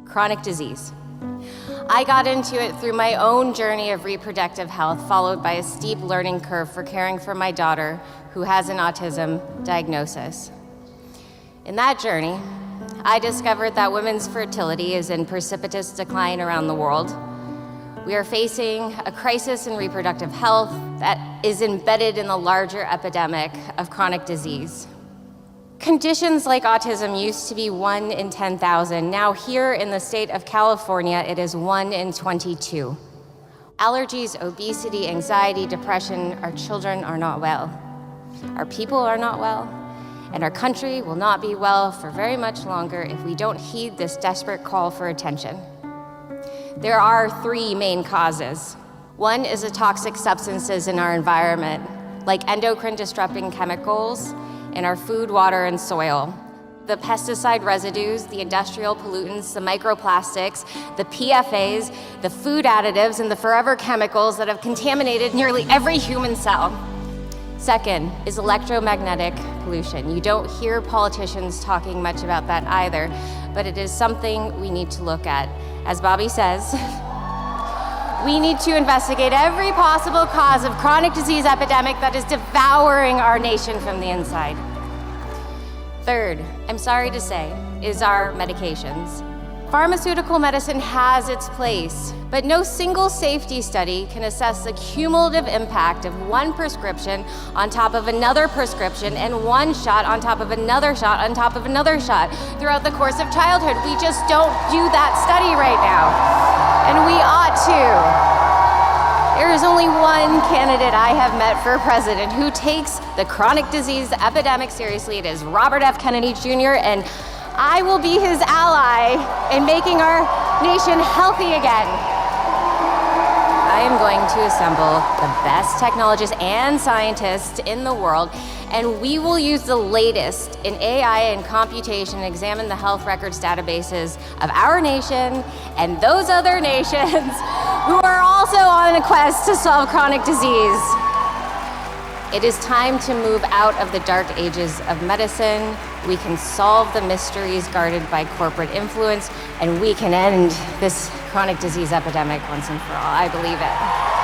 chronic disease. I got into it through my own journey of reproductive health, followed by a steep learning curve for caring for my daughter, who has an autism diagnosis. In that journey, I discovered that women's fertility is in precipitous decline around the world. We are facing a crisis in reproductive health that is embedded in the larger epidemic of chronic disease. Conditions like autism used to be 1 in 10,000. Now here in the state of California, it is 1 in 22. Allergies, obesity, anxiety, depression, our children are not well. Our people are not well, and our country will not be well for very much longer if we don't heed this desperate call for attention. There are 3 main causes. One is the toxic substances in our environment, like endocrine disrupting chemicals in our food, water, and soil. The pesticide residues, the industrial pollutants, the microplastics, the PFAs, the food additives, and the forever chemicals that have contaminated nearly every human cell. Second is electromagnetic pollution. You don't hear politicians talking much about that either, but it is something we need to look at. As Bobby says, we need to investigate every possible cause of chronic disease epidemic that is devouring our nation from the inside. Third, I'm sorry to say, is our medications. Pharmaceutical medicine has its place, but no single safety study can assess the cumulative impact of one prescription on top of another prescription and one shot on top of another shot on top of another shot throughout the course of childhood. We just don't do that study right now, and we ought to. There is only one candidate I have met for president who takes the chronic disease epidemic seriously. It is Robert F. Kennedy Jr., and I will be his ally in making our nation healthy again. I am going to assemble the best technologists and scientists in the world, and we will use the latest in AI and computation to examine the health records databases of our nation and those other nations who are also on a quest to solve chronic disease. It is time to move out of the dark ages of medicine. We can solve the mysteries guarded by corporate influence, and we can end this chronic disease epidemic once and for all. I believe it.